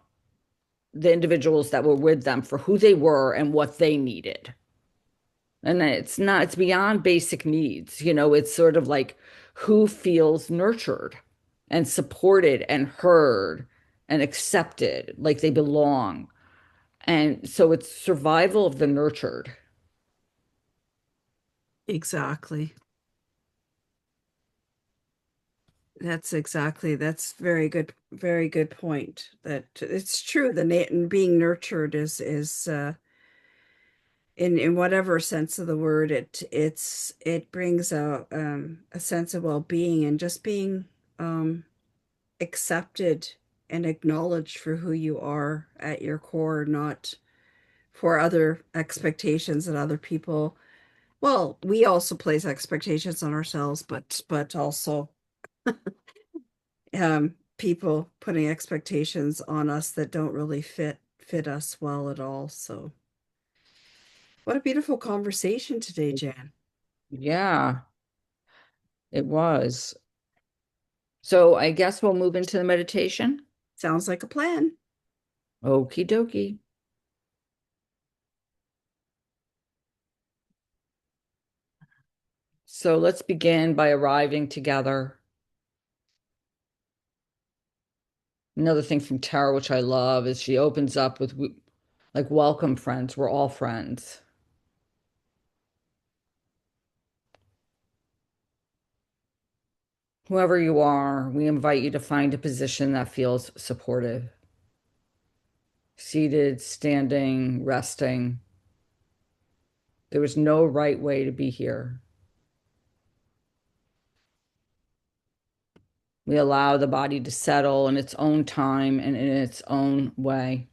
the individuals that were with them for who they were and what they needed. And it's beyond basic needs. It's sort of like who feels nurtured and supported and heard and accepted, like they belong. And so it's survival of the nurtured. Exactly. That's very good point. That it's true. Being nurtured is in whatever sense of the word, it brings a sense of well-being and just being accepted and acknowledged for who you are at your core, not for other expectations that other people. Well, we also place expectations on ourselves, but also people putting expectations on us that don't really fit us well at all. So, what a beautiful conversation today, Jan. Yeah, it was. So I guess we'll move into the meditation. Sounds like a plan. Okie dokie. So let's begin by arriving together. Another thing from Tara, which I love, is she opens up with like, welcome, friends. We're all friends. Whoever you are, we invite you to find a position that feels supportive. Seated, standing, resting. There is no right way to be here. We allow the body to settle in its own time and in its own way.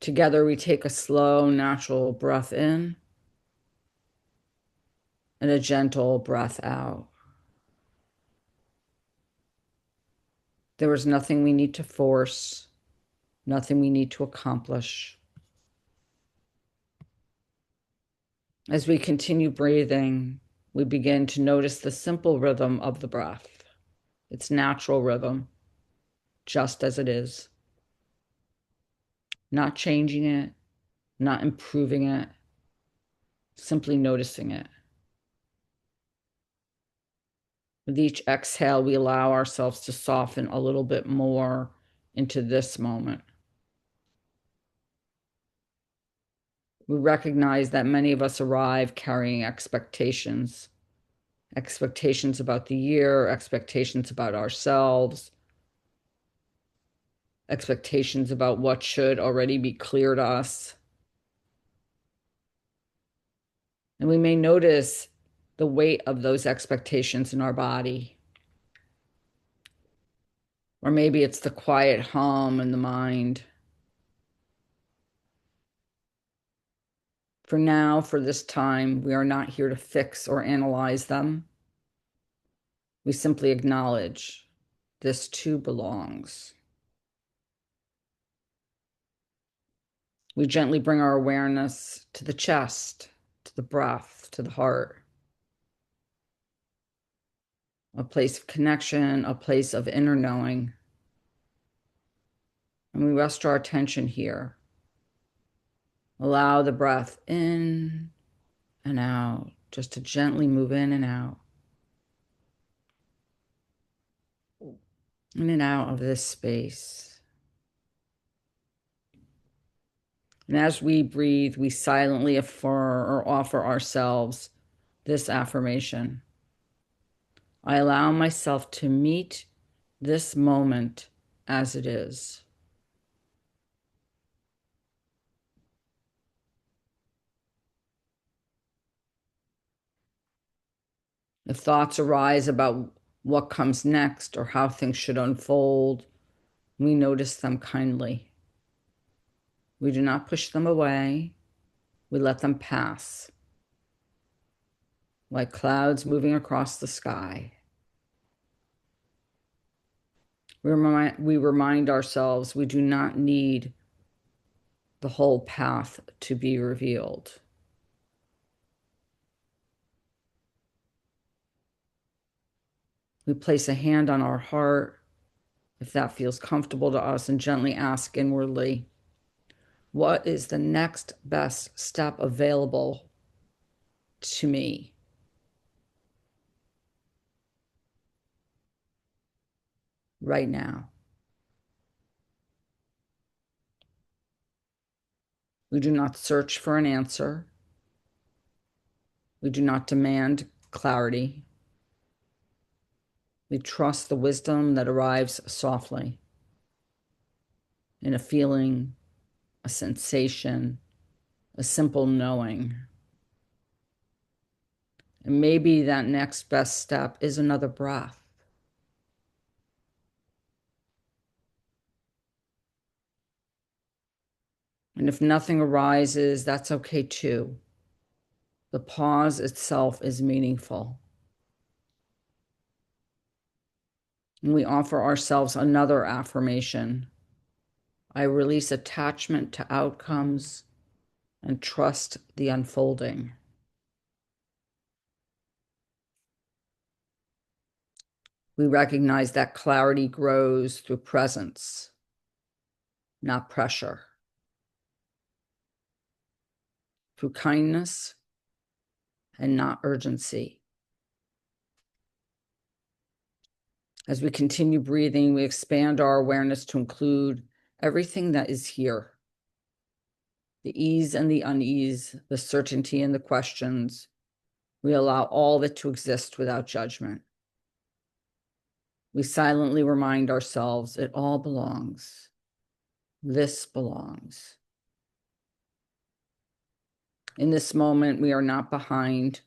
Together, we take a slow, natural breath in and a gentle breath out. There is nothing we need to force, nothing we need to accomplish. As we continue breathing, we begin to notice the simple rhythm of the breath, its natural rhythm, just as it is. Not changing it, not improving it, simply noticing it. With each exhale, we allow ourselves to soften a little bit more into this moment. We recognize that many of us arrive carrying expectations about the year, expectations about ourselves, expectations about what should already be clear to us. And we may notice the weight of those expectations in our body. Or maybe it's the quiet hum in the mind. For now, for this time, we are not here to fix or analyze them. We simply acknowledge this too belongs. We gently bring our awareness to the chest, to the breath, to the heart. A place of connection, a place of inner knowing. And we rest our attention here. Allow the breath in and out, just to gently move in and out. In and out of this space. And as we breathe, we silently affirm or offer ourselves this affirmation. I allow myself to meet this moment as it is. If thoughts arise about what comes next or how things should unfold, we notice them kindly. We do not push them away. We let them pass, like clouds moving across the sky. We remind ourselves we do not need the whole path to be revealed. We place a hand on our heart, if that feels comfortable to us, and gently ask inwardly, what is the next best step available to me? Right now. We do not search for an answer. We do not demand clarity. We trust the wisdom that arrives softly in a feeling, a sensation, a simple knowing. And maybe that next best step is another breath. And if nothing arises, that's okay too. The pause itself is meaningful. And we offer ourselves another affirmation. I release attachment to outcomes and trust the unfolding. We recognize that clarity grows through presence, not pressure, through kindness and not urgency. As we continue breathing, we expand our awareness to include everything that is here. The ease and the unease, the certainty and the questions. We allow all of it to exist without judgment. We silently remind ourselves it all belongs. This belongs. In this moment, we are not behind.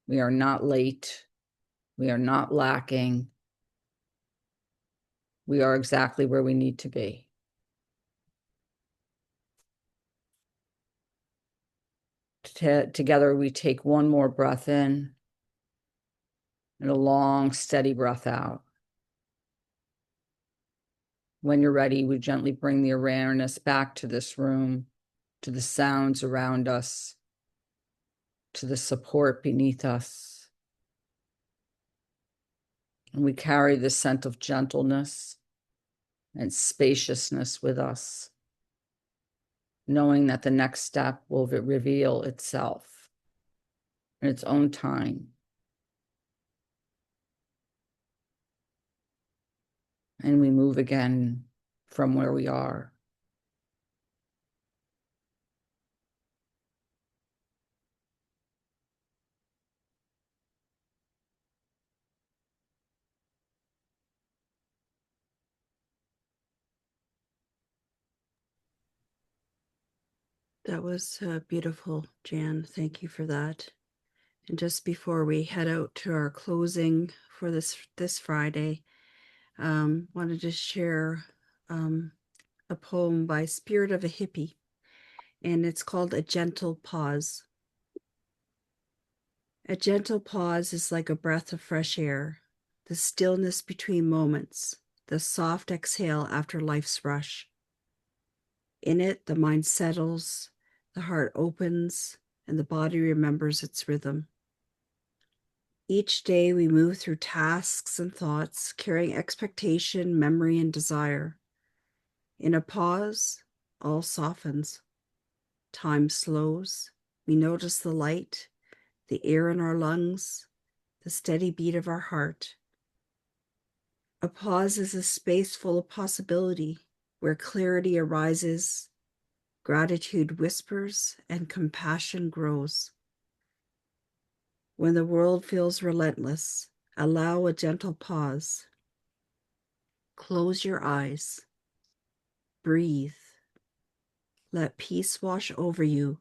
We are not late. We are not lacking. We are exactly where we need to be. Together, we take one more breath in and a long, steady breath out. When you're ready, we gently bring the awareness back to this room, to the sounds around us, to the support beneath us. And we carry this sense of gentleness and spaciousness with us, knowing that the next step will reveal itself in its own time. And we move again from where we are. That was beautiful, Jan. Thank you for that. And just before we head out to our closing for this Friday, wanted to share a poem by Spirit of a Hippie, and it's called A Gentle Pause. A gentle pause is like a breath of fresh air, the stillness between moments, the soft exhale after life's rush. In it, the mind settles, the heart opens, and the body remembers its rhythm. Each day we move through tasks and thoughts, carrying expectation, memory, and desire. In a pause, all softens. Time slows. We notice the light, the air in our lungs, the steady beat of our heart. A pause is a space full of possibility, where clarity arises, gratitude whispers, and compassion grows. When the world feels relentless, allow a gentle pause. Close your eyes. Breathe. Let peace wash over you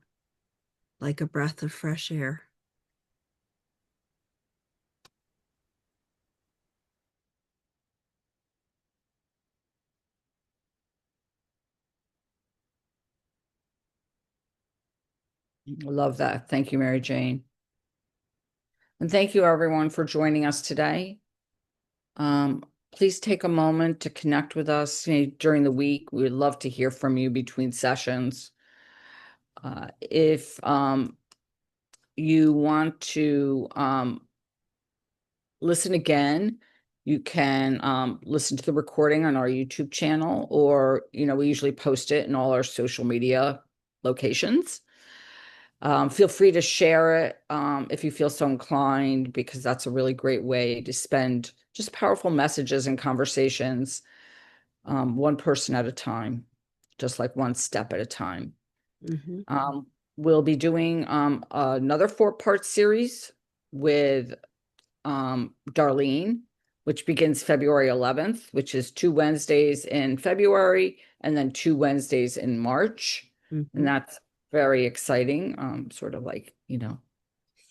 like a breath of fresh air. I love that. Thank you, Mary Jane. And thank you, everyone, for joining us today. Please take a moment to connect with us during the week. We would love to hear from you between sessions. If you want to listen again, you can listen to the recording on our YouTube channel, or, we usually post it in all our social media locations. Feel free to share it if you feel so inclined, because that's a really great way to spend just powerful messages and conversations, one person at a time, just like one step at a time. Mm-hmm. We'll be doing another 4-part series with Darlene, which begins February 11th, which is 2 Wednesdays in February and then 2 Wednesdays in March. Mm-hmm. And that's very exciting, sort of like,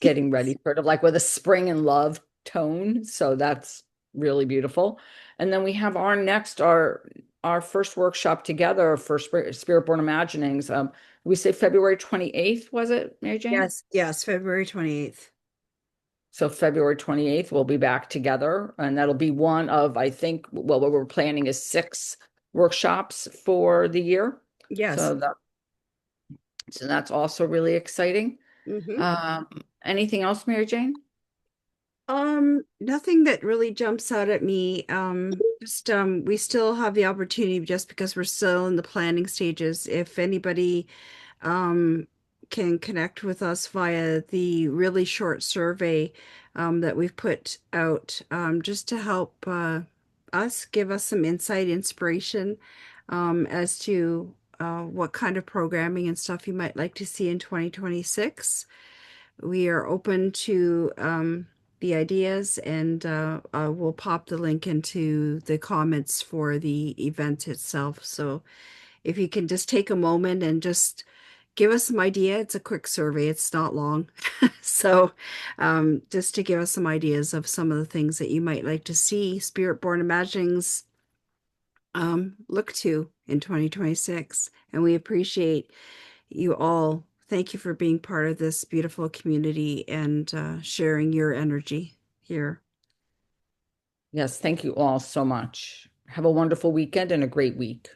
getting ready, sort of like with a spring and love tone. So that's really beautiful. And then we have our first workshop together for Spirit Born Imaginings. We say February 28th, was it, Mary Jane? Yes, February 28th. So February 28th, we'll be back together, and that'll be one of, I think, what we're planning is 6 workshops for the year. Yes. So that's also really exciting. Mm-hmm. Anything else, Mary Jane? Nothing that really jumps out at me. Just we still have the opportunity just because we're still in the planning stages. If anybody um can connect with us via the really short survey that we've put out just to help us give us some insight, inspiration as to what kind of programming and stuff you might like to see in 2026. We are open to the ideas, and we'll pop the link into the comments for the event itself. So if you can just take a moment and just give us some idea, it's a quick survey, it's not long. So just to give us some ideas of some of the things that you might like to see Spirit Born Imaginings look to in 2026. And we appreciate you all. Thank you for being part of this beautiful community and sharing your energy here. Yes, thank you all so much. Have a wonderful weekend and a great week.